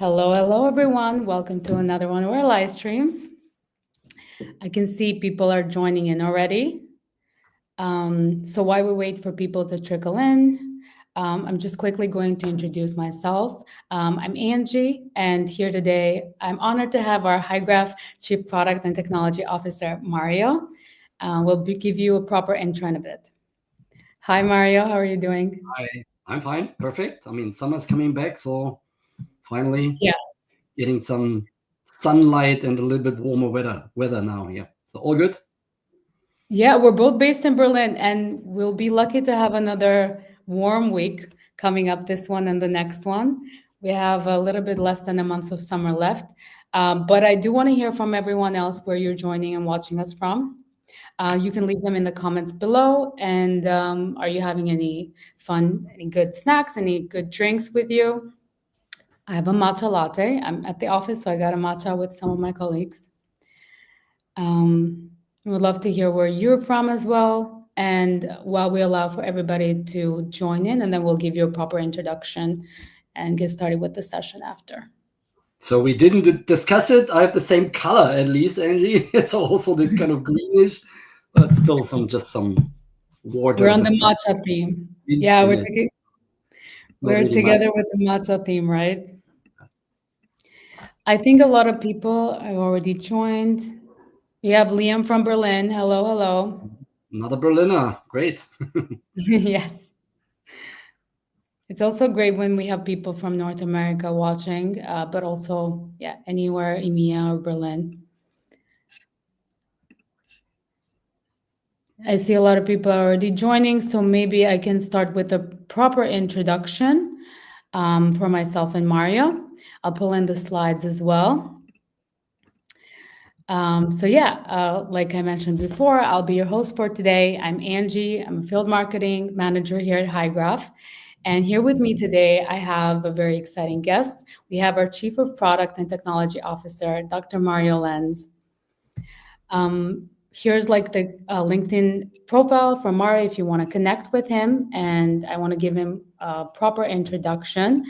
Hello, everyone. Welcome to another one of our live streams. I can see people are joining in already. So while we wait for people to trickle in, I'm just quickly going to introduce myself. I'm Angie, and here today, I'm honored to have our HighGraph Chief Product and Technology Officer, Mario. We'll give you a proper intro in a bit. Hi, Mario. How are you doing? Hi, I'm fine. Perfect. I mean, summer's coming back, so finally getting some sunlight and a little bit warmer weather now here. So all good? Yeah, we're both based in Berlin, and we'll be lucky to have another warm week coming up, this one and the next one. We have a little bit less than a month of summer left. But I do want to hear from everyone else where you're joining and watching us from. You can leave them in the comments below. And are you having any fun, any good snacks, any good drinks with you? I have a matcha latte. I'm at the office, so I got a matcha with some of my colleagues. We would love to hear where you're from as well. And while we allow for everybody to join in, and then we'll give you a proper introduction and get started with the session after. So we didn't discuss it. I have the same color, at least, Angie. It's also this kind of greenish, but still just some water. We're on the matcha theme. Yeah, we're together with the matcha theme, right? I think a lot of people have already joined. We have Liam from Berlin. Hello. Another Berliner. Great. Yes. It's also great when we have people from North America watching, but also, anywhere, EMEA or Berlin. I see a lot of people are already joining, so maybe I can start with a proper introduction for myself and Mario. I'll pull in the slides as well. Like I mentioned before, I'll be your host for today. I'm Angie. I'm a field marketing manager here at HighGraph. And here with me today, I have a very exciting guest. We have our Chief of Product and Technology Officer, Dr. Mario Lenz. Here's like the LinkedIn profile for Mario if you want to connect with him. And I want to give him a proper introduction.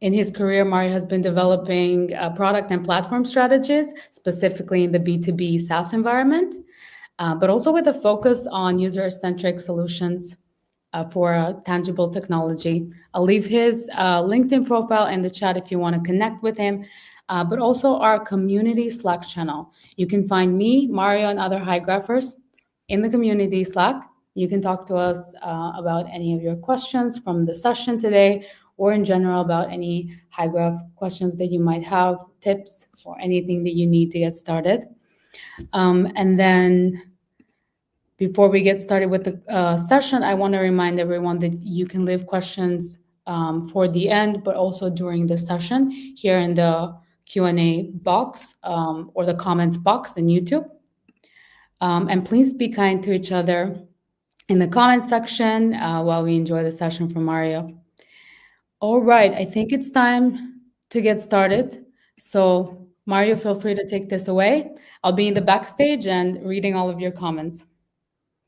In his career, Mario has been developing product and platform strategies, specifically in the B2B SaaS environment, but also with a focus on user-centric solutions for tangible technology. I'll leave his LinkedIn profile in the chat if you want to connect with him, but also our community Slack channel. You can find me, Mario, and other HighGraphers in the community Slack. You can talk to us about any of your questions from the session today, or in general about any HighGraph questions that you might have, tips, or anything that you need to get started. And then before we get started with the session, I want to remind everyone that you can leave questions for the end, but also during the session here in the Q&A box or the comments box in YouTube. And please be kind to each other in the comment section while we enjoy the session from Mario. All right, I think it's time to get started. So Mario, feel free to take this away. I'll be in the backstage and reading all of your comments.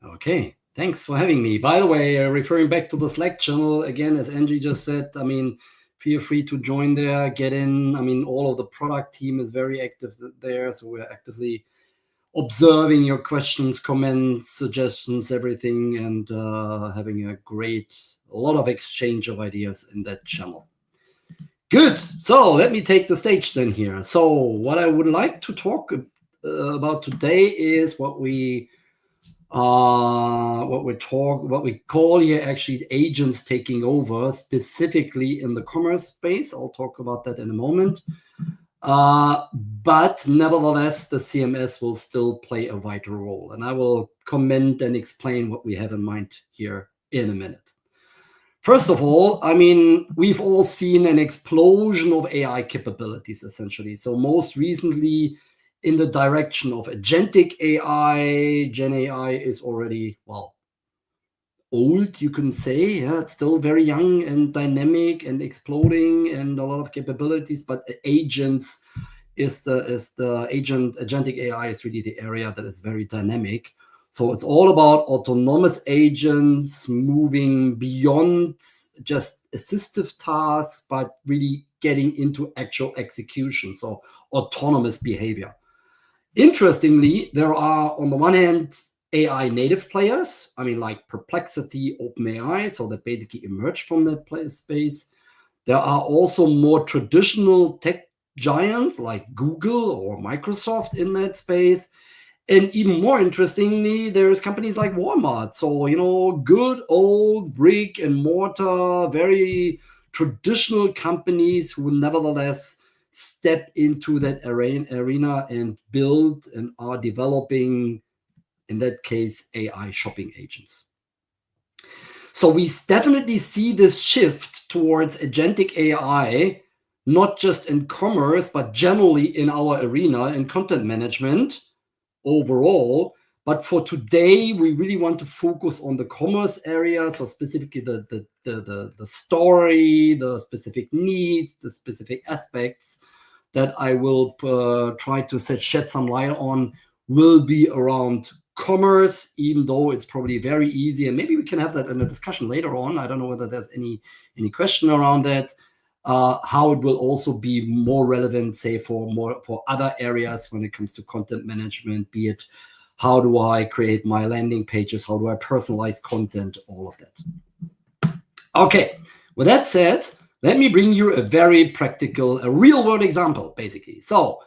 Okay, thanks for having me. By the way, referring back to the Slack channel, again, as Angie just said, I mean, feel free to join there, get in. I mean, all of the product team is very active there, so we're actively observing your questions, comments, suggestions, everything, and having a lot of exchange of ideas in that channel. Good. So let me take the stage then here. So what I would like to talk about today is what we call here actually agents taking over, specifically in the commerce space. I'll talk about that in a moment. But nevertheless, the CMS will still play a vital role. And I will comment and explain what we have in mind here in a minute. First of all, I mean, we've all seen an explosion of AI capabilities, essentially. So most recently, in the direction of agentic AI, Gen AI is already, well, old, you can say. Yeah, it's still very young and dynamic and exploding and a lot of capabilities, but agents agentic AI is really the area that is very dynamic. So it's all about autonomous agents moving beyond just assistive tasks, but really getting into actual execution. So autonomous behavior. Interestingly, there are, on the one hand, AI native players. I mean, like Perplexity, OpenAI, so that basically emerged from that space. There are also more traditional tech giants like Google or Microsoft in that space. And even more interestingly, there's companies like Walmart. So, good old brick and mortar, very traditional companies who nevertheless step into that arena and build and are developing, in that case, AI shopping agents. So we definitely see this shift towards agentic AI, not just in commerce, but generally in our arena in content management overall. But for today, we really want to focus on the commerce area. So specifically the story, the specific needs, the specific aspects that I will try to shed some light on will be around commerce, even though it's probably very easy. And maybe we can have that in a discussion later on. I don't know whether there's any question around that. How it will also be more relevant, say, for other areas when it comes to content management, be it how do I create my landing pages, how do I personalize content, all of that. Okay, with that said, let me bring you a very practical, a real-world example, basically. So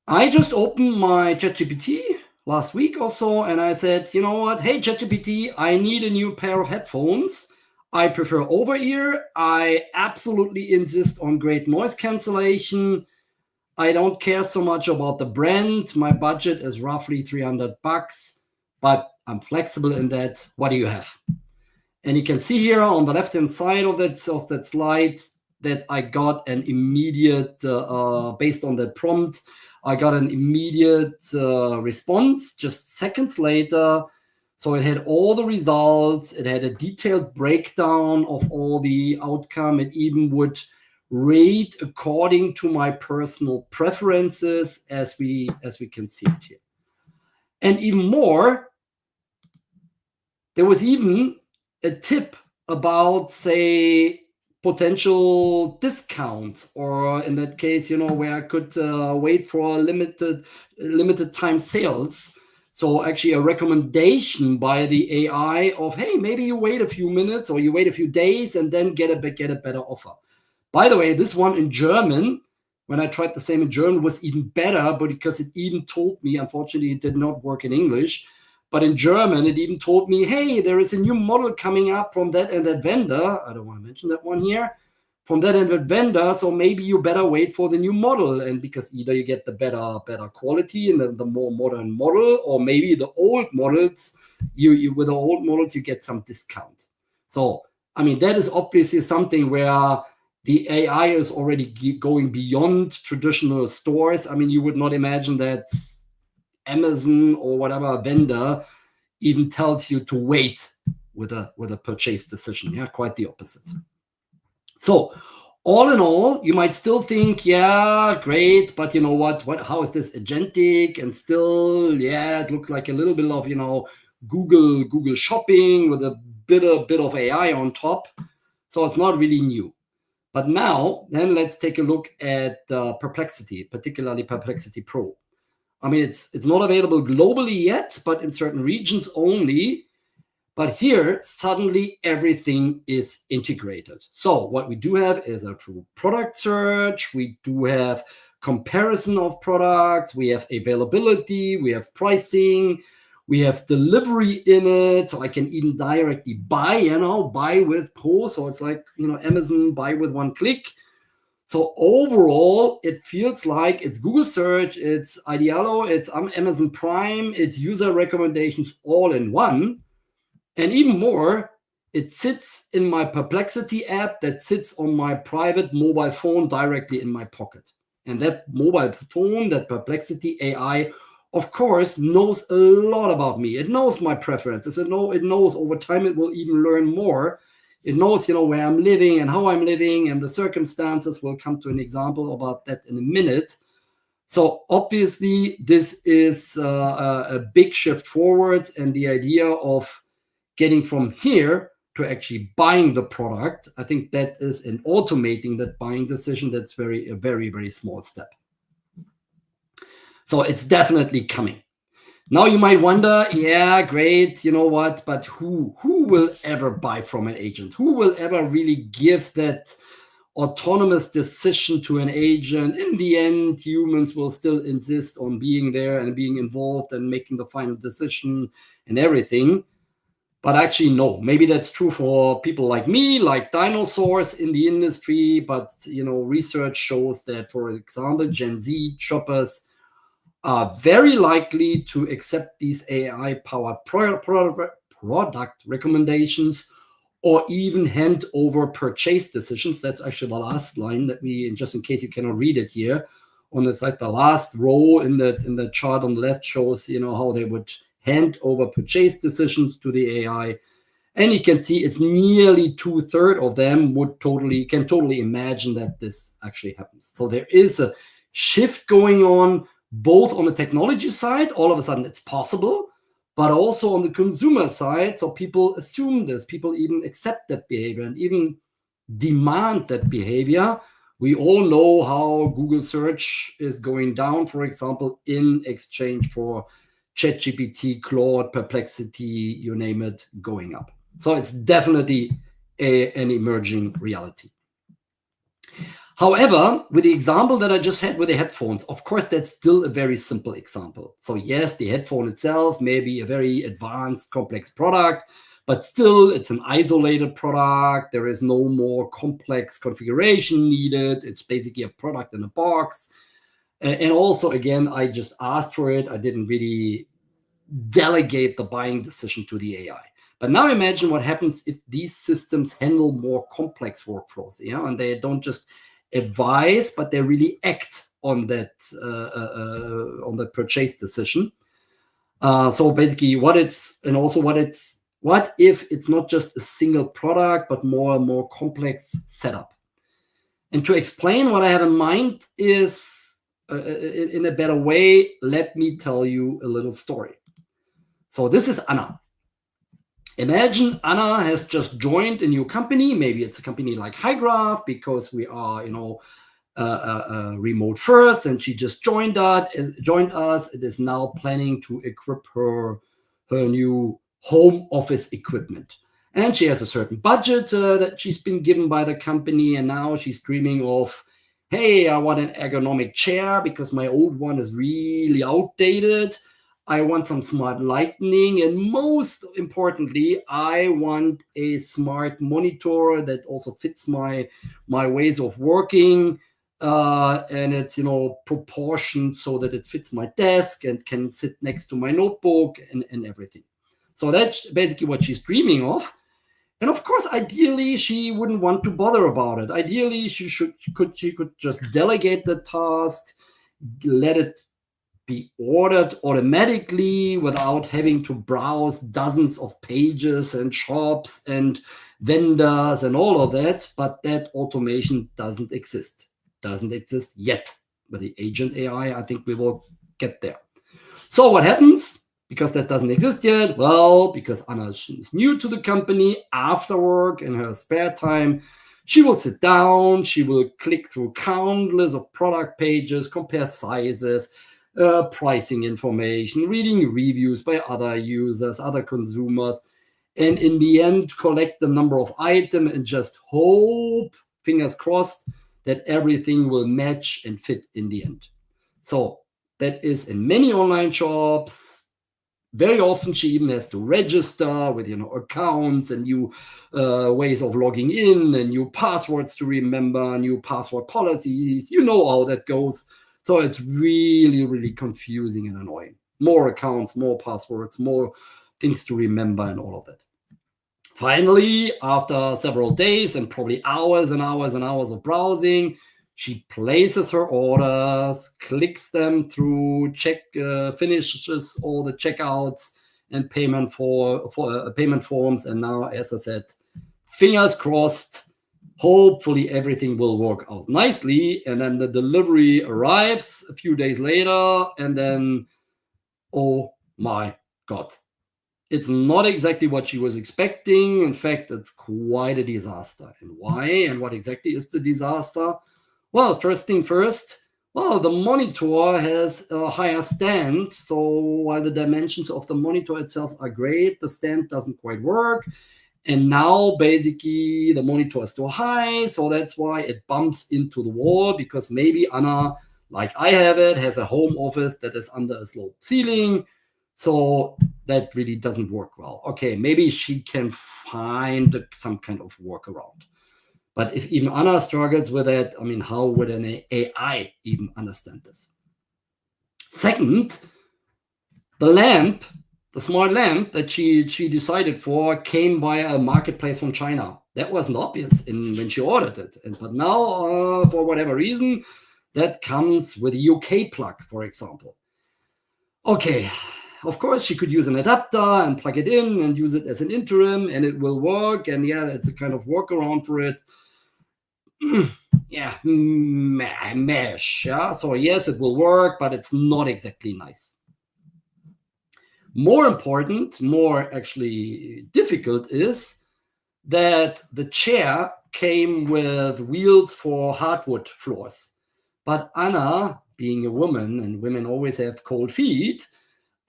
I just opened my ChatGPT last week or so, and I said, you know what? Hey, ChatGPT, I need a new pair of headphones. I prefer over-ear. I absolutely insist on great noise cancellation. I don't care so much about the brand. My budget is roughly $300, but I'm flexible in that. What do you have? And you can see here on the left-hand side of that slide that I got an immediate, based on that prompt, I got an immediate response just seconds later. So it had all the results. It had a detailed breakdown of all the outcome. It even would rate according to my personal preferences, as we can see it here. And even more, there was even a tip about, say, potential discounts, or in that case, where I could wait for limited time sales. So actually a recommendation by the AI of, hey, maybe you wait a few minutes or you wait a few days and then get a better offer. By the way, this one in German, when I tried the same in German, was even better, but because it even told me, unfortunately, it did not work in English. But in German, it even told me, hey, there is a new model coming up from that and that vendor. I don't want to mention that one here. From that and that vendor, so maybe you better wait for the new model. And because either you get the better quality and the more modern model, or maybe the old models, with the old models, you get some discount. So, I mean, that is obviously something where the AI is already going beyond traditional stores. I mean, you would not imagine that Amazon or whatever vendor even tells you to wait with a purchase decision. Yeah, quite the opposite. So all in all, you might still think, yeah, great, but you know what? How is this agentic? And still, yeah, it looks like a little bit of Google Shopping with a bit of AI on top. So it's not really new. But now, then let's take a look at Perplexity, particularly Perplexity Pro. I mean, it's not available globally yet, but in certain regions only. But here, suddenly everything is integrated. So what we do have is a true product search. We do have comparison of products. We have availability. We have pricing. We have delivery in it. So I can even directly buy, buy with Pro. So it's like, Amazon buy with one click. So overall, it feels like it's Google search, it's Idealo, it's Amazon Prime, it's user recommendations all in one. And even more, it sits in my Perplexity app that sits on my private mobile phone directly in my pocket. And that mobile phone, that Perplexity AI, of course, knows a lot about me. It knows my preferences. It knows over time it will even learn more. It knows, where I'm living and how I'm living and the circumstances. We'll come to an example about that in a minute. So obviously, this is a big shift forward, and the idea of getting from here to actually buying the product, I think that is in automating that buying decision. That's a very, very small step. So it's definitely coming. Now you might wonder, yeah, great, you know what, but who will ever buy from an agent? Who will ever really give that autonomous decision to an agent? In the end, humans will still insist on being there and being involved and making the final decision and everything. But actually, no, maybe that's true for people like me, like dinosaurs in the industry. But, research shows that, for example, Gen Z shoppers are very likely to accept these AI-powered product recommendations or even hand over purchase decisions. That's actually the last line that just in case you cannot read it here, on the side, the last row in the chart on the left shows, how they would hand over purchase decisions to the AI. And you can see it's nearly 2/3 of them can totally imagine that this actually happens. So there is a shift going on, both on the technology side, all of a sudden it's possible, but also on the consumer side. So people assume this, people even accept that behavior and even demand that behavior. We all know how Google search is going down, for example, in exchange for ChatGPT, Claude, Perplexity, you name it, going up. So it's definitely an emerging reality. However, with the example that I just had with the headphones, of course, that's still a very simple example. So yes, the headphone itself may be a very advanced, complex product, but still it's an isolated product. There is no more complex configuration needed. It's basically a product in a box. And also, again, I just asked for it. I didn't really delegate the buying decision to the AI. But now imagine what happens if these systems handle more complex workflows, and they don't just advise, but they really act on that purchase decision. So basically, what if it's not just a single product, but more and more complex setup? And to explain what I have in mind is in a better way, let me tell you a little story. So this is Anna. Imagine Anna has just joined a new company. Maybe it's a company like HighGraph, because we are, remote first, and she just joined us. It is now planning to equip her new home office equipment. And she has a certain budget that she's been given by the company. And now she's dreaming of, hey, I want an ergonomic chair because my old one is really outdated. I want some smart lighting, and most importantly, I want a smart monitor that also fits my ways of working, and it's proportioned so that it fits my desk and can sit next to my notebook and everything. So that's basically what she's dreaming of. And of course, ideally, she wouldn't want to bother about it. Ideally, she could just delegate the task, let it be ordered automatically without having to browse dozens of pages and shops and vendors and all of that. But that automation doesn't exist yet. With the agent AI, I think we will get there. So what happens? Because that doesn't exist yet, well, because Anna is new to the company, after work in her spare time, she will sit down, she will click through countless of product pages, compare sizes, pricing information, reading reviews by other users, other consumers, and in the end, collect the number of items and just hope, fingers crossed, that everything will match and fit in the end. So that is in many online shops. Very often she even has to register with accounts and new ways of logging in and new passwords to remember, new password policies. You know how that goes. So it's really, really confusing and annoying. More accounts, more passwords, more things to remember and all of that. Finally, after several days and probably hours and hours and hours of browsing, she places her orders, clicks them through, finishes all the checkouts and payment forms. And now, as I said, fingers crossed, hopefully everything will work out nicely. And then the delivery arrives a few days later, and then, oh my God, it's not exactly what she was expecting. In fact, it's quite a disaster. And why? And what exactly is the disaster? Well, first thing first, well, the monitor has a higher stand. So while the dimensions of the monitor itself are great, the stand doesn't quite work. And now basically the monitor is too high. So that's why it bumps into the wall, because maybe Anna, like I have it, has a home office that is under a sloped ceiling. So that really doesn't work well. Okay, maybe she can find some kind of workaround. But if even Anna struggles with it, I mean, how would an AI even understand this? Second, the smart lamp that she decided for came via a marketplace from China. That wasn't obvious when she ordered it. But now, for whatever reason, that comes with a UK plug, for example. Okay, of course, she could use an adapter and plug it in and use it as an interim, and it will work. And yeah, it's a kind of workaround for it. Yeah, mesh. Yeah, so yes, it will work, but it's not exactly nice. More important, more actually difficult is that the chair came with wheels for hardwood floors. But Anna, being a woman, and women always have cold feet,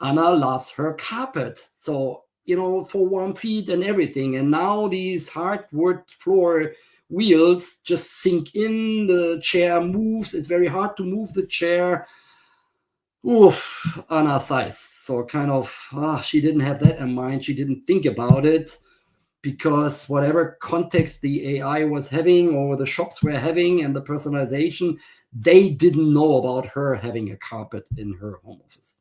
Anna loves her carpet. So, for warm feet and everything. And now these hardwood floor wheels just sink in, the chair moves. It's very hard to move the chair. Oof, Anna sighs. So kind of, she didn't have that in mind. She didn't think about it, because whatever context the AI was having or the shops were having and the personalization, they didn't know about her having a carpet in her home office.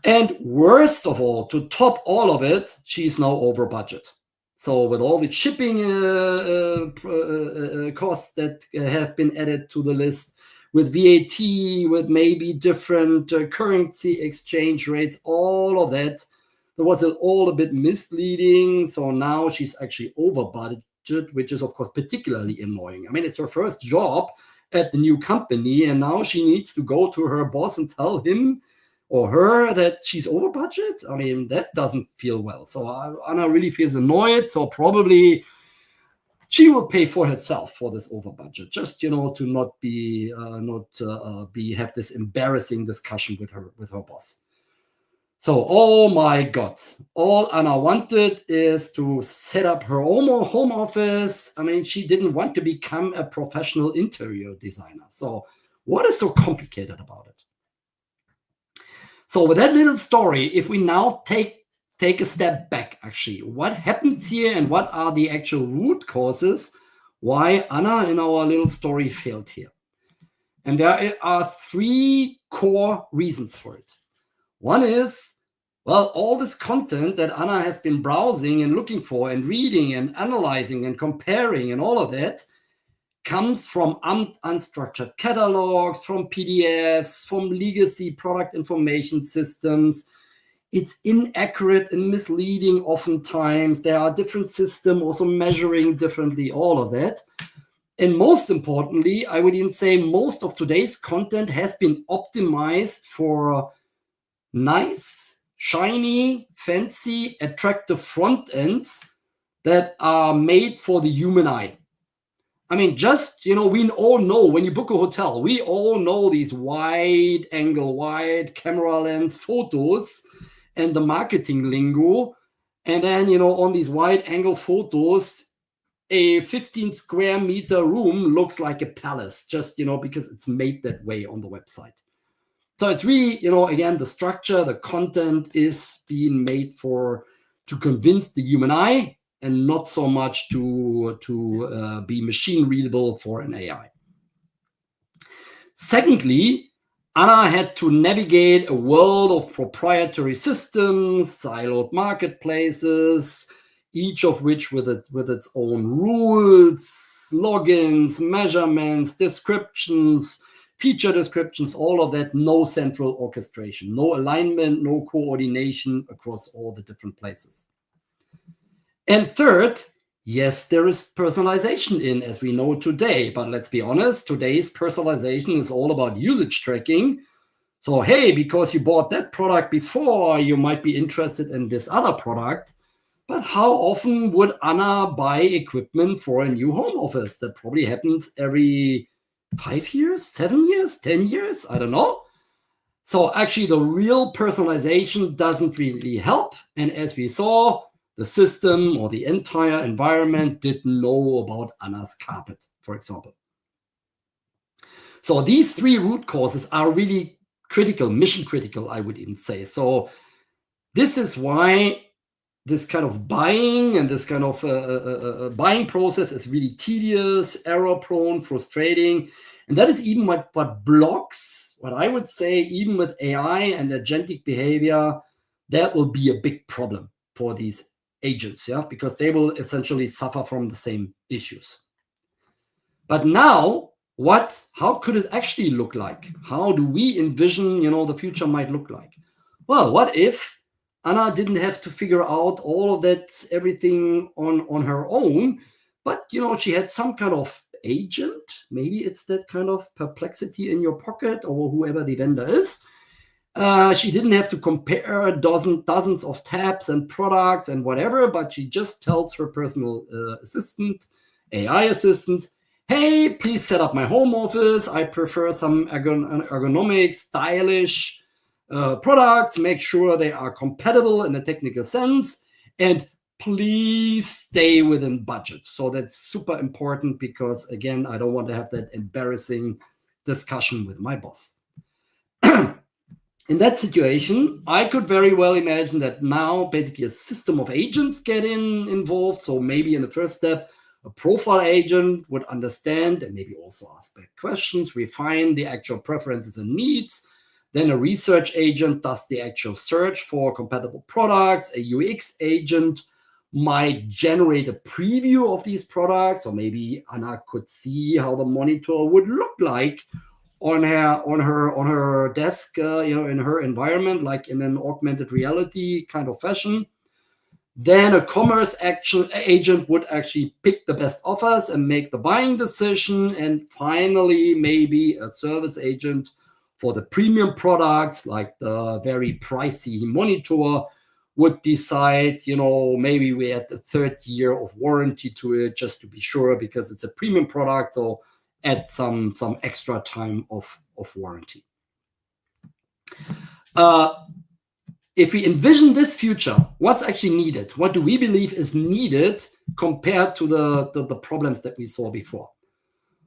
And worst of all, to top all of it, she's now over budget. So with all the shipping costs that have been added to the list, with VAT, with maybe different currency exchange rates, all of that, there was all a bit misleading. So now she's actually over budget, which is, of course, particularly annoying. I mean, it's her first job at the new company, and now she needs to go to her boss and tell him or her that she's over budget. I mean, that doesn't feel well. So Anna really feels annoyed. So probably she will pay for herself for this over budget, just to not have this embarrassing discussion with her boss. So, oh my God, all Anna wanted is to set up her own home office. I mean, she didn't want to become a professional interior designer. So what is so complicated about it? So with that little story, if we now take a step back, actually, what happens here and what are the actual root causes why Anna in our little story failed here? And there are three core reasons for it. One is, well, all this content that Anna has been browsing and looking for and reading and analyzing and comparing and all of that comes from unstructured catalogs, from PDFs, from legacy product information systems. It's inaccurate and misleading oftentimes. There are different systems also measuring differently, all of that. And most importantly, I would even say most of today's content has been optimized for nice, shiny, fancy, attractive front ends that are made for the human eye. I mean, just, we all know when you book a hotel, we all know these wide angle, wide camera lens photos and the marketing lingo. And then, on these wide angle photos, a 15 square meter room looks like a palace, just, because it's made that way on the website. So it's really, again, the structure, the content is being made to convince the human eye, and not so much to be machine readable for an AI. Secondly, Anna had to navigate a world of proprietary systems, siloed marketplaces, each of which with its own rules, logins, measurements, descriptions, feature descriptions, all of that, no central orchestration, no alignment, no coordination across all the different places. And third, yes, there is personalization in, as we know today, but let's be honest, today's personalization is all about usage tracking. So, hey, because you bought that product before, you might be interested in this other product. But how often would Anna buy equipment for a new home office? That probably happens every 5 years, 7 years, 10 years, I don't know. So actually the real personalization doesn't really help. And as we saw, the system or the entire environment didn't know about Anna's carpet, for example. So these three root causes are really critical, mission critical, I would even say. So this is why this kind of buying and this kind of buying process is really tedious, error prone, frustrating. And that is even what blocks, what I would say, even with AI and agentic behavior, that will be a big problem for these agents, because they will essentially suffer from the same issues. But now, how could it actually look like? How do we envision, the future might look like? Well, what if Anna didn't have to figure out all of that, everything on her own, but, she had some kind of agent? Maybe it's that kind of Perplexity in your pocket, or whoever the vendor is. She didn't have to compare dozens of tabs and products and whatever, but she just tells her personal assistant, AI assistant, hey, please set up my home office. I prefer some ergonomic, stylish products. Make sure they are compatible in a technical sense. And please stay within budget. So that's super important because, again, I don't want to have that embarrassing discussion with my boss. In that situation, I could very well imagine that now basically a system of agents get involved. So maybe in the first step, a profile agent would understand and maybe also ask back questions, refine the actual preferences and needs. Then a research agent does the actual search for compatible products. A UX agent might generate a preview of these products, or maybe Anna could see how the monitor would look like on her desk, in her environment, like in an augmented reality kind of fashion. Then a commerce agent would actually pick the best offers and make the buying decision. And finally, maybe a service agent for the premium products, like the very pricey monitor, would decide, maybe we add the third year of warranty to it just to be sure, because it's a premium product. So add some extra time of warranty. If we envision this future, what's actually needed? What do we believe is needed compared to the problems that we saw before?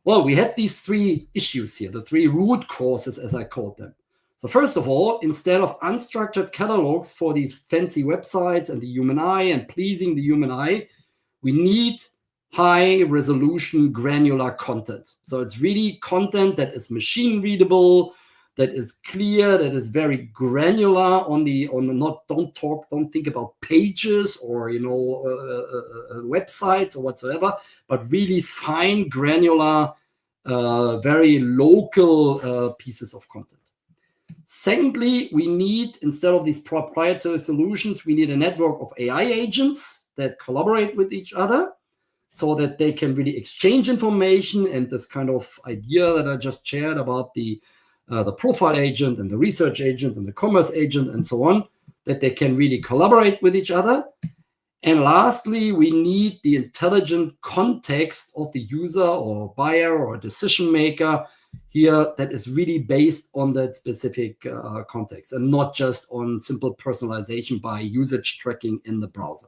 Well, we had these three issues here, the three root causes, as I called them. So first of all, instead of unstructured catalogs for these fancy websites and the human eye and pleasing the human eye, we need high resolution granular content. So it's really content that is machine readable, that is clear, that is very granular don't think about pages or websites or whatsoever, but really fine granular, very local pieces of content. Secondly, we need, instead of these proprietary solutions, we need a network of AI agents that collaborate with each other, so that they can really exchange information. And this kind of idea that I just shared about the profile agent and the research agent and the commerce agent and so on, that they can really collaborate with each other. And lastly, we need the intelligent context of the user or buyer or decision maker here that is really based on that specific context and not just on simple personalization by usage tracking in the browser.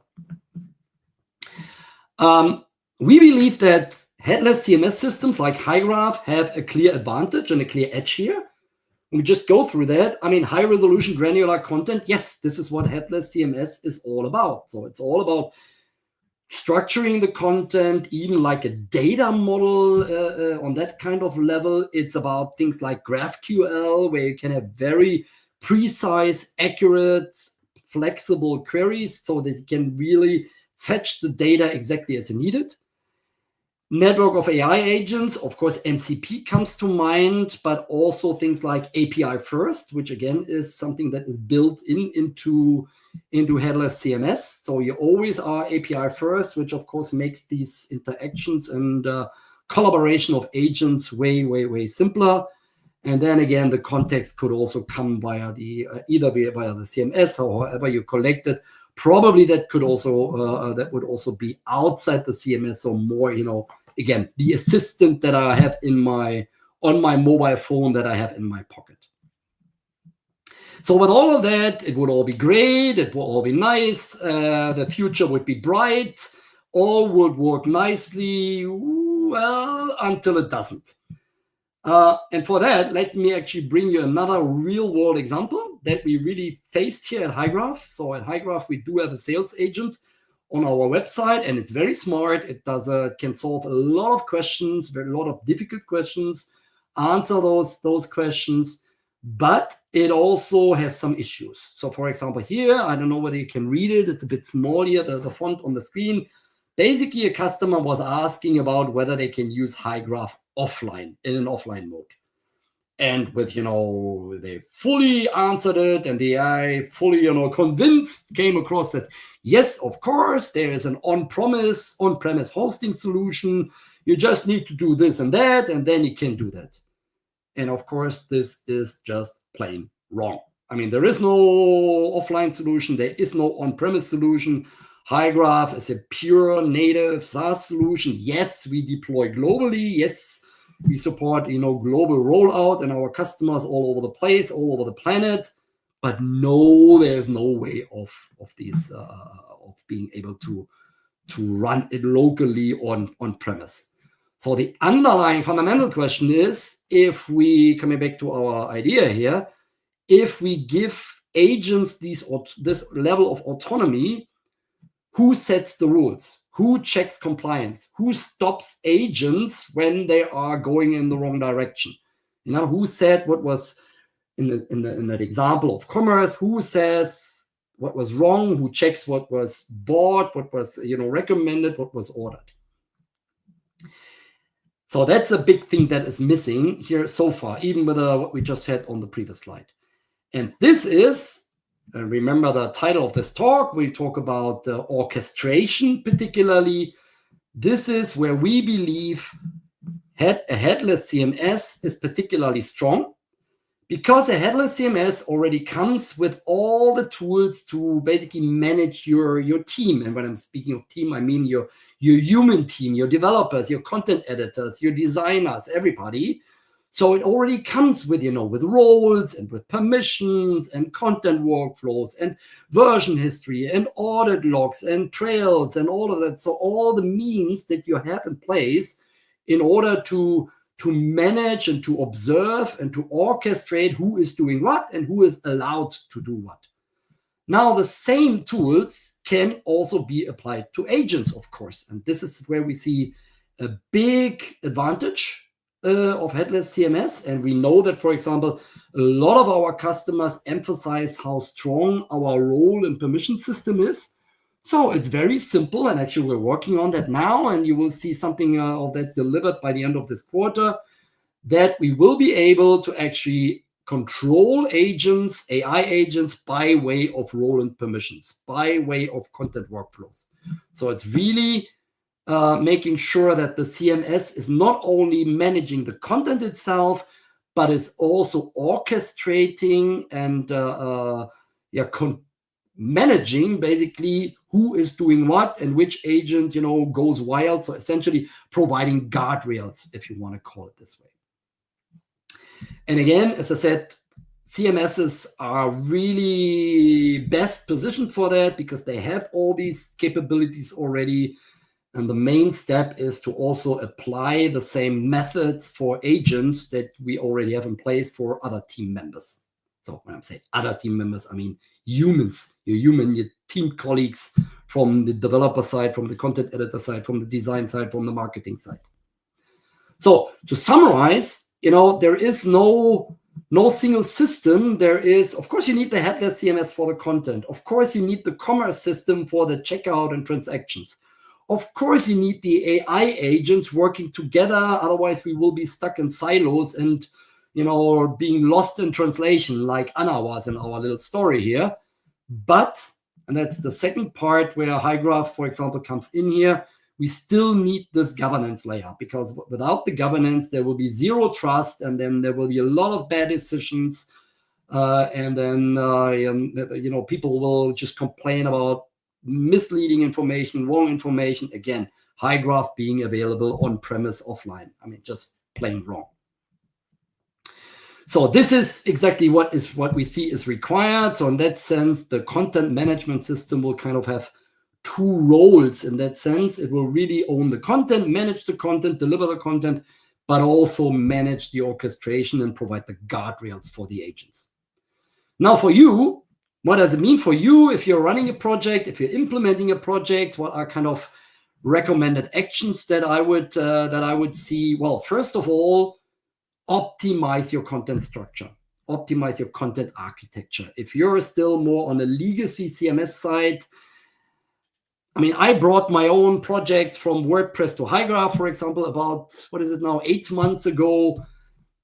We believe that headless CMS systems like HighGraph have a clear advantage and a clear edge here. We just go through that. I mean, high resolution granular content. Yes, this is what headless CMS is all about. So it's all about structuring the content, even like a data model on that kind of level. It's about things like GraphQL, where you can have very precise, accurate, flexible queries so that you can really fetch the data exactly as you need it. Network of AI agents, of course, MCP comes to mind, but also things like API first, which again is something that is built into headless CMS. So you always are API first, which of course makes these interactions and collaboration of agents way, way, way simpler. And then again, the context could also come via the either via the CMS or however you collect it. Probably that could also that would also be outside the CMS, so more, again, the assistant that I have on my mobile phone that I have in my pocket. So with all of that, it would all be great. It would all be nice. The future would be bright. All would work nicely. Well, until it doesn't. And for that, let me actually bring you another real world example that we really faced here at HighGraph. So at HighGraph, we do have a sales agent on our website, and it's very smart. It can solve a lot of questions, a lot of difficult questions, answer those questions, but it also has some issues. So for example, here, I don't know whether you can read it. It's a bit small here, the font on the screen. Basically, a customer was asking about whether they can use HighGraph offline, in an offline mode. And with, they fully answered it, and the AI fully, convinced, came across that, yes, of course, there is an on-premise hosting solution. You just need to do this and that, and then you can do that. And of course, this is just plain wrong. I mean, there is no offline solution. There is no on-premise solution. HighGraph is a pure native SaaS solution. Yes, we deploy globally. Yes, we support, global rollout and our customers all over the place, all over the planet. But no, there's no way of being able to run it locally on premise. So the underlying fundamental question is, if we, coming back to our idea here, if we give agents this level of autonomy, who sets the rules? Who checks compliance? Who stops agents when they are going in the wrong direction? Who said what was in that example of commerce? Who says what was wrong? Who checks what was bought? What was recommended? What was ordered? So that's a big thing that is missing here so far, even with what we just had on the previous slide. And this is, remember the title of this talk, we talk about orchestration particularly. This is where we believe a headless CMS is particularly strong, because a headless CMS already comes with all the tools to basically manage your team. And when I'm speaking of team, I mean your human team, your developers, your content editors, your designers, everybody. So it already comes with, with roles and with permissions and content workflows and version history and audit logs and trails and all of that. So all the means that you have in place in order to manage and to observe and to orchestrate who is doing what and who is allowed to do what. Now, the same tools can also be applied to agents, of course. And this is where we see a big advantage of headless CMS. And we know that, for example, a lot of our customers emphasize how strong our role and permission system is. So it's very simple, and actually we're working on that now, and you will see something of that delivered by the end of this quarter, that we will be able to actually control agents, AI agents, by way of role and permissions, by way of content workflows. So it's really making sure that the CMS is not only managing the content itself, but is also orchestrating and managing basically who is doing what and which agent, goes wild. So essentially providing guardrails, if you want to call it this way. And again, as I said, CMSs are really best positioned for that because they have all these capabilities already. And the main step is to also apply the same methods for agents that we already have in place for other team members. So when I'm saying other team members, I mean humans, your team colleagues from the developer side, from the content editor side, from the design side, from the marketing side. So to summarize, there is no single system. There is, of course, you need the headless CMS for the content. Of course, you need the commerce system for the checkout and transactions. Of course, you need the AI agents working together. Otherwise, we will be stuck in silos and, being lost in translation like Anna was in our little story here. But, and that's the second part where HighGraph, for example, comes in here, we still need this governance layer, because without the governance, there will be zero trust, and then there will be a lot of bad decisions. And then, people will just complain about misleading information, wrong information. Again, HighGraph being available on premise offline. I mean, just plain wrong. So this is exactly what we see is required. So in that sense, the content management system will kind of have two roles in that sense. It will really own the content, manage the content, deliver the content, but also manage the orchestration and provide the guardrails for the agents. Now for you, what does it mean for you if you're running a project, if you're implementing a project? What are kind of recommended actions that I would see? Well, first of all, optimize your content structure, optimize your content architecture. If you're still more on a legacy CMS side, I mean, I brought my own project from WordPress to HighGraph, for example, about, 8 months ago.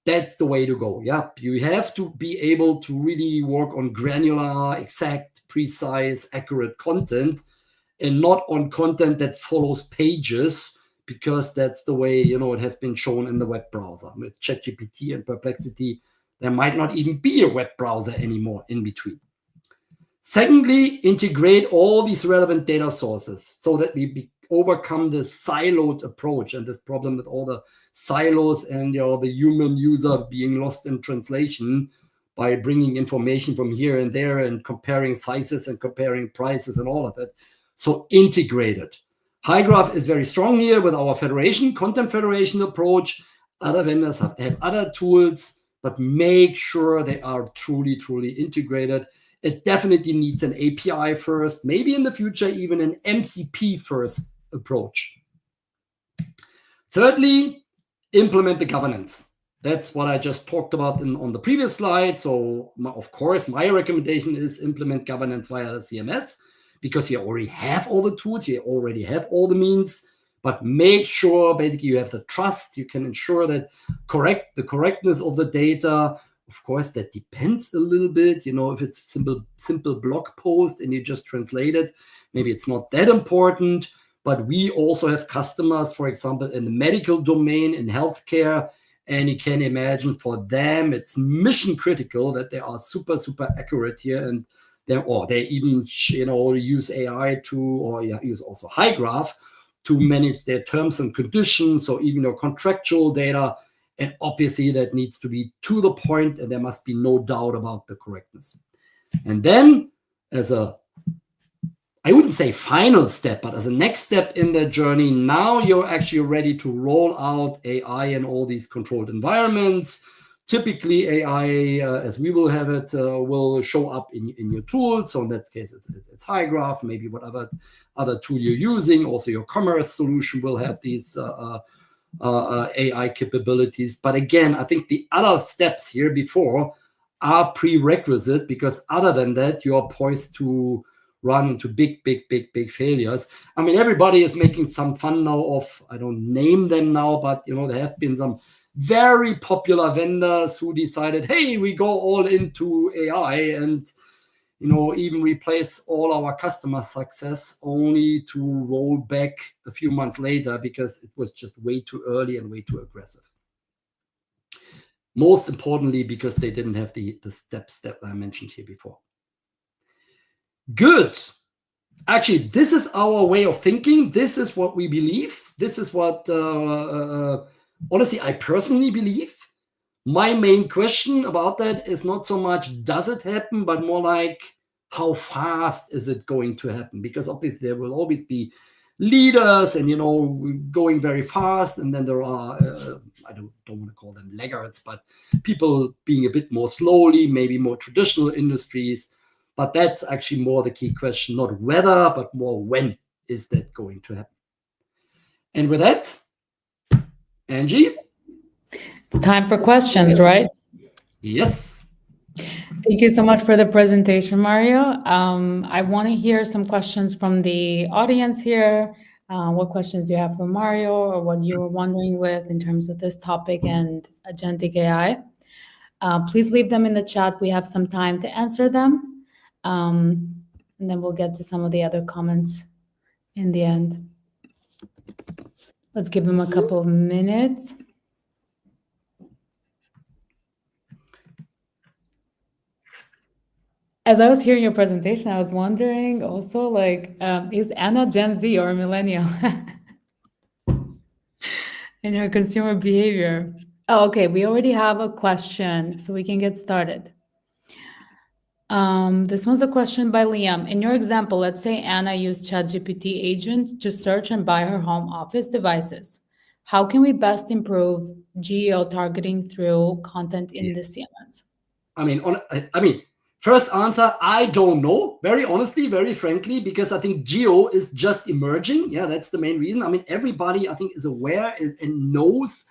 That's the way to go. Yeah, you have to be able to really work on granular, exact, precise, accurate content, and not on content that follows pages, because that's the way, it has been shown in the web browser. With ChatGPT and Perplexity, there might not even be a web browser anymore in between. Secondly, integrate all these relevant data sources so that we overcome this siloed approach and this problem with all the silos and the human user being lost in translation by bringing information from here and there and comparing sizes and comparing prices and all of that. So integrate it. HighGraph is very strong here with our federation, content federation approach. Other vendors have other tools, but make sure they are truly, truly integrated. It definitely needs an API first, maybe in the future, even an MCP first approach. Thirdly, implement the governance. That's what I just talked about on the previous slide. So, of course, my recommendation is implement governance via the CMS, because you already have all the tools, you already have all the means, but make sure basically you have the trust. You can ensure that the correctness of the data. Of course, that depends a little bit. If it's a simple blog post and you just translate it, maybe it's not that important. But we also have customers, for example, in the medical domain, in healthcare, and you can imagine for them it's mission critical that they are super, super accurate here, and they even use AI use also HighGraph to manage their terms and conditions, so even your contractual data. And obviously that needs to be to the point, and there must be no doubt about the correctness. And then I wouldn't say final step, but as a next step in the journey, now you're actually ready to roll out AI in all these controlled environments. Typically AI, as we will have it, will show up in your tool. So in that case, it's HighGraph, maybe whatever other tool you're using. Also your commerce solution will have these AI capabilities. But again, I think the other steps here before are prerequisite, because other than that, you are poised to run into big failures. I mean, everybody is making some fun now of, I don't name them now, but there have been some very popular vendors who decided, hey, we go all into AI and even replace all our customer success, only to roll back a few months later because it was just way too early and way too aggressive. Most importantly, because they didn't have the steps that I mentioned here before. Good. Actually, this is our way of thinking. This is what we believe. This is what, honestly, I personally believe. My main question about that is not so much does it happen, but more like how fast is it going to happen? Because obviously there will always be leaders and, going very fast. And then there are, I don't want to call them laggards, but people being a bit more slowly, maybe more traditional industries. But that's actually more the key question, not whether, but more when is that going to happen? And with that, Angie? It's time for questions, right? Yes. Thank you so much for the presentation, Mario. I want to hear some questions from the audience here. What questions do you have for Mario, or what you were wondering with in terms of this topic and agentic AI? Please leave them in the chat. We have some time to answer them. And then we'll get to some of the other comments in the end. Let's give them a couple of minutes. As I was hearing your presentation, I was wondering also, is Anna Gen Z or a millennial in her consumer behavior? Oh, okay. We already have a question, so we can get started. This one's a question by Liam. In your example, let's say Anna used ChatGPT agent to search and buy her home office devices. How can we best improve geo targeting through content in the CMS? First answer, I don't know. Very honestly, very frankly, because I think geo is just emerging. Yeah, that's the main reason. Everybody, I think, is aware and knows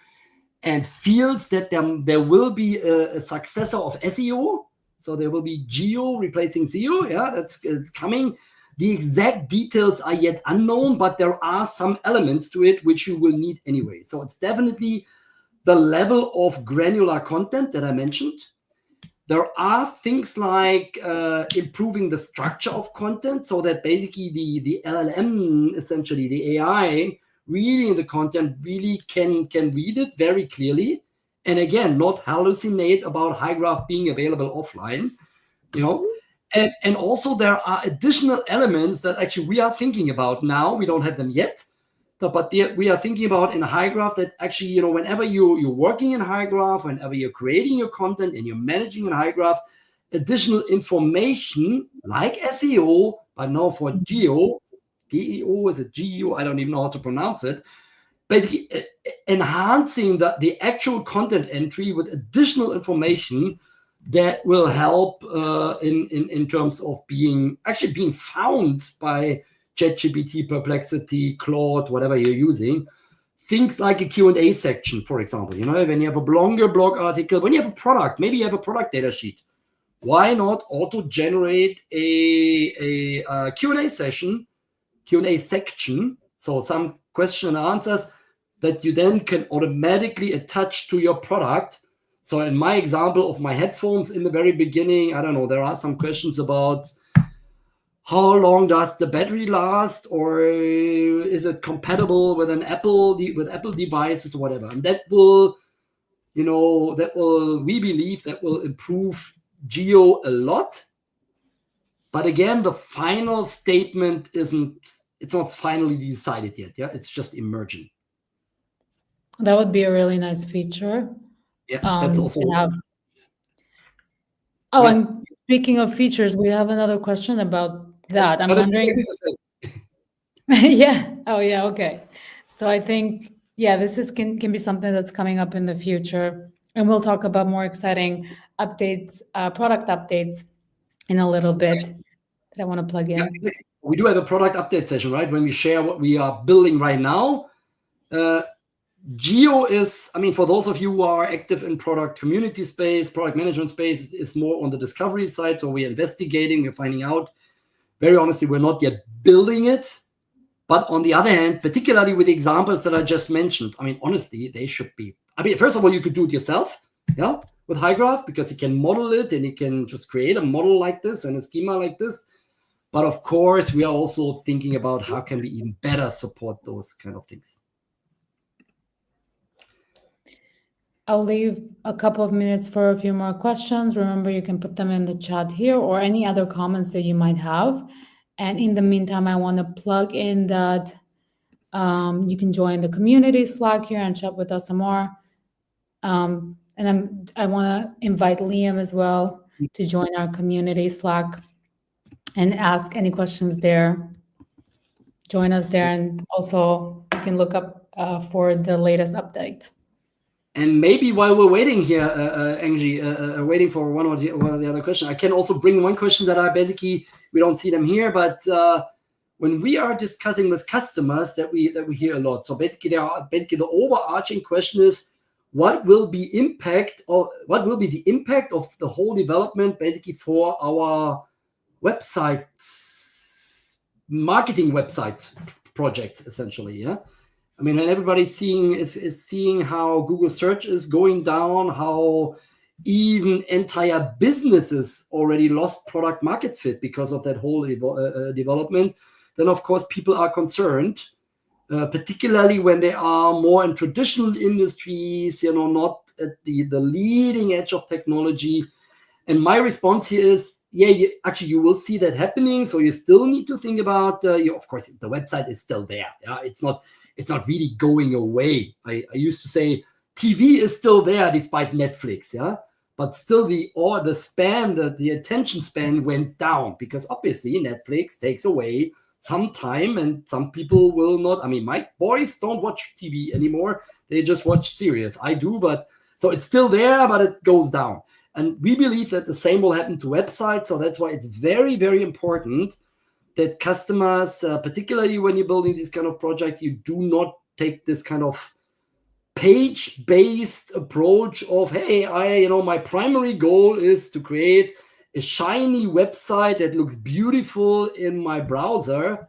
and feels that there will be a successor of SEO. So there will be geo replacing SEO. Yeah, it's coming. The exact details are yet unknown, but there are some elements to it which you will need anyway. So it's definitely the level of granular content that I mentioned. There are things like improving the structure of content so that basically the LLM, essentially the AI, reading the content really can read it very clearly. And again, not hallucinate about high graph being available offline, And also there are additional elements that actually we are thinking about now. We don't have them yet. But we are thinking about in high graph that actually, whenever you're working in high graph, whenever you're creating your content and you're managing in high graph, additional information like SEO, but now for geo, GEO, is it GEO? I don't even know how to pronounce it. Basically enhancing the actual content entry with additional information that will help in terms of being found by ChatGPT, Perplexity, Claude, whatever you're using. Things like a Q&A section, for example. When you have a longer blog article, when you have a product, maybe you have a product data sheet. Why not auto-generate a Q&A session, Q&A section, so some question and answers that you then can automatically attach to your product. So in my example of my headphones in the very beginning, I don't know, there are some questions about how long does the battery last, or is it compatible with Apple devices or whatever. And that will, we believe that will improve geo a lot. But again, the final statement it's not finally decided yet. Yeah, it's just emerging. That would be a really nice feature. Yeah, that's also. Oh, right. And speaking of features, we have another question about that. I'm wondering. Yeah. Oh, yeah. Okay. So I think, this can be something that's coming up in the future, and we'll talk about more exciting updates, product updates, in a little bit that I want to plug in. Yeah, we do have a product update session, right? When we share what we are building right now. Geo is, for those of you who are active in product community space, product management space, is more on the discovery side. So we're investigating, we're finding out. Very honestly, we're not yet building it. But on the other hand, particularly with the examples that I just mentioned, honestly, they should be. First of all, you could do it yourself, yeah, with HighGraph, because you can model it and you can just create a model like this and a schema like this. But of course, we are also thinking about how can we even better support those kind of things. I'll leave a couple of minutes for a few more questions. Remember, you can put them in the chat here or any other comments that you might have. And in the meantime, I want to plug in that you can join the community Slack here and chat with us some more. And I want to invite Liam as well to join our community Slack and ask any questions there. Join us there, and also you can look up for the latest update. And maybe while we're waiting here, Angie, waiting for one or the other question, I can also bring one question that I basically, we don't see them here, but when we are discussing with customers that we hear a lot. So basically, the overarching question is, what will be the impact of the whole development basically for our website marketing website project, essentially, yeah. I mean, and everybody's seeing how Google search is going down, how even entire businesses already lost product market fit because of that whole development. Then, of course, people are concerned, particularly when they are more in traditional industries, not at the leading edge of technology. And my response here is, actually, you will see that happening. So you still need to think about, of course, the website is still there. Yeah, it's not really going away. I used to say TV is still there despite Netflix, yeah, but still the attention span went down because obviously Netflix takes away some time, and some people will not. I mean, my boys don't watch TV anymore; they just watch series. I do, but so it's still there, but it goes down. And we believe that the same will happen to websites. So that's why it's very, very important that customers, particularly when you're building these kind of projects, you do not take this kind of page-based approach of, hey, my primary goal is to create a shiny website that looks beautiful in my browser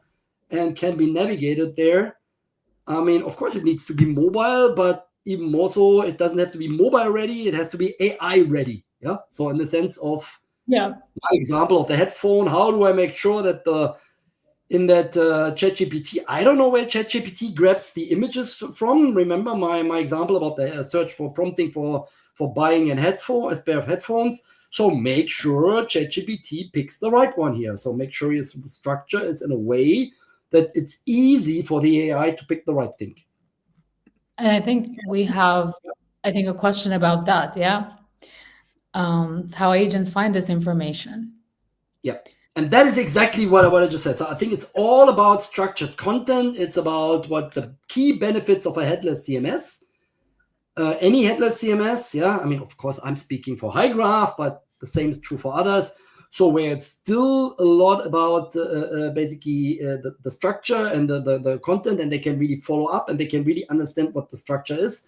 and can be navigated there. I mean, of course, it needs to be mobile, but even more so, it doesn't have to be mobile ready. It has to be AI ready. Yeah. So in the sense of my example of the headphone, how do I make sure that in that ChatGPT, I don't know where ChatGPT grabs the images from. Remember my example about the search for prompting for buying a pair of headphones. So make sure ChatGPT picks the right one here. So make sure your structure is in a way that it's easy for the AI to pick the right thing. And I think we have, a question about that. Yeah. How agents find this information. Yeah. And that is exactly what I just said. So I think it's all about structured content. It's about what the key benefits of a headless CMS. Any headless CMS, yeah. I mean, of course, I'm speaking for HighGraph, but the same is true for others. So where it's still a lot about basically the structure and the content, and they can really follow up and they can really understand what the structure is.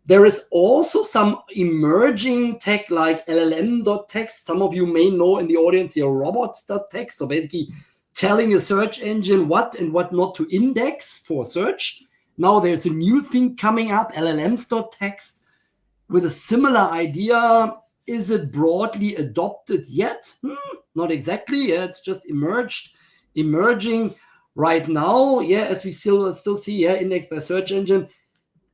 There is also some emerging tech like LLM.text. Some of you may know in the audience here robots.text. So basically telling a search engine what and what not to index for search. Now there's a new thing coming up, LLMs.text, with a similar idea. Is it broadly adopted yet? Not exactly. Yeah, it's just emerging right now. Yeah, as we still see, yeah, indexed by search engine.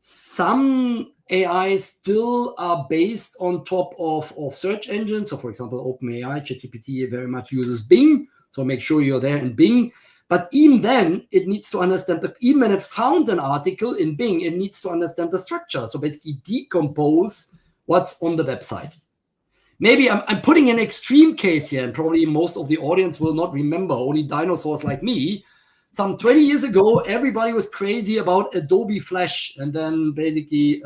Some AI still are based on top of search engines. So for example, OpenAI, ChatGPT very much uses Bing. So make sure you're there in Bing. But even then, it needs to understand that even when it found an article in Bing, it needs to understand the structure. So basically decompose what's on the website. Maybe I'm putting an extreme case here, and probably most of the audience will not remember, only dinosaurs like me. Some 20 years ago, everybody was crazy about Adobe Flash, and then basically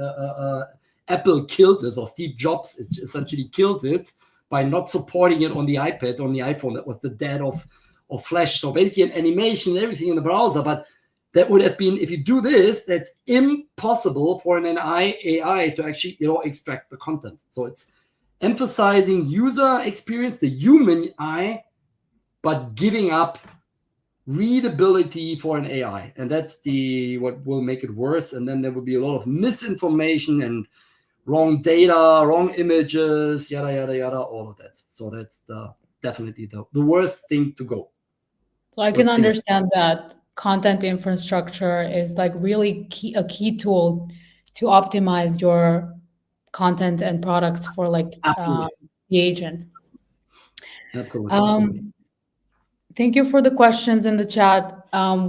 Apple killed this, or Steve Jobs essentially killed it by not supporting it on the iPad, on the iPhone. That was the death of Flash. So basically an animation, everything in the browser, but that would have been, if you do this, that's impossible for an AI to actually, extract the content. So it's emphasizing user experience, the human eye, but giving up readability for an AI. And that's what will make it worse. And then there will be a lot of misinformation and wrong data, wrong images, yada, yada, yada, all of that. So that's definitely the worst thing to go. So I can understand that content infrastructure is like really a key tool to optimize your content and products for like Absolutely. the agent. Absolutely. Thank you for the questions in the chat.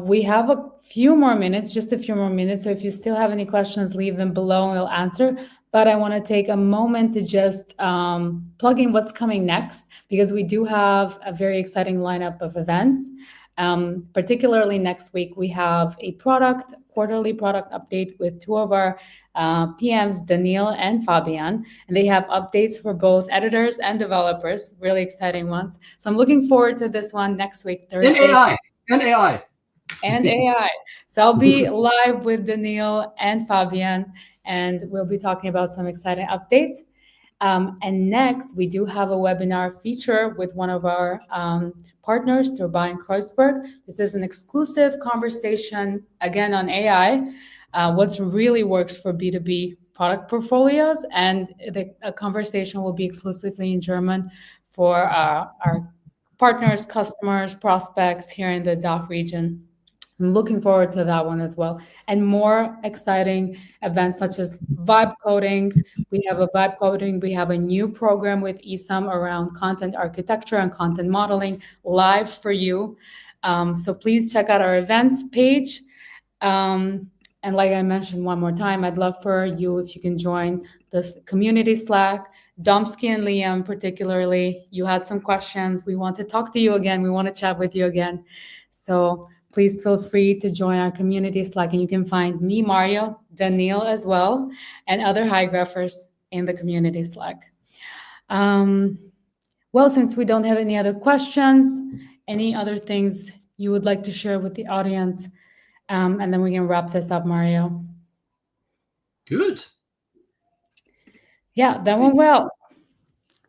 We have a few more minutes, just a few more minutes. So if you still have any questions, leave them below and we'll answer. But I want to take a moment to just plug in what's coming next, because we do have a very exciting lineup of events. Particularly next week, we have a quarterly product update with two of our PMs, Daniil and Fabian, and they have updates for both editors and developers, really exciting ones. So I'm looking forward to this one next week, Thursday. And AI. And AI. So I'll be live with Daniil and Fabian, and we'll be talking about some exciting updates. And next, we do have a webinar feature with one of our partners, Turbine Kreuzberg. This is an exclusive conversation, again, on AI, what really works for B2B product portfolios. And the conversation will be exclusively in German for our partners, customers, prospects here in the DACH region. I'm looking forward to that one as well. And more exciting events such as vibe coding. We have a vibe coding. We have a new program with ESAM around content architecture and content modeling live for you. So please check out our events page. And like I mentioned one more time, I'd love for you if you can join this community Slack. Domsky and Liam, particularly, you had some questions. We want to talk to you again. We want to chat with you again. So please feel free to join our community Slack, and you can find me, Mario, Daniil as well, and other high graphers in the community Slack. Well, since we don't have any other questions, any other things you would like to share with the audience? And then we can wrap this up, Mario. Good. Yeah, that went well.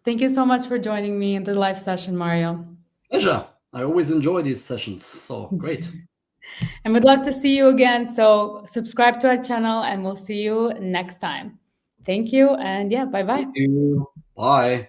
Thank you so much for joining me in the live session, Mario. Pleasure. I always enjoy these sessions. So great. And we'd love to see you again. So subscribe to our channel and we'll see you next time. Thank you. And yeah, bye-bye. Thank you. Bye.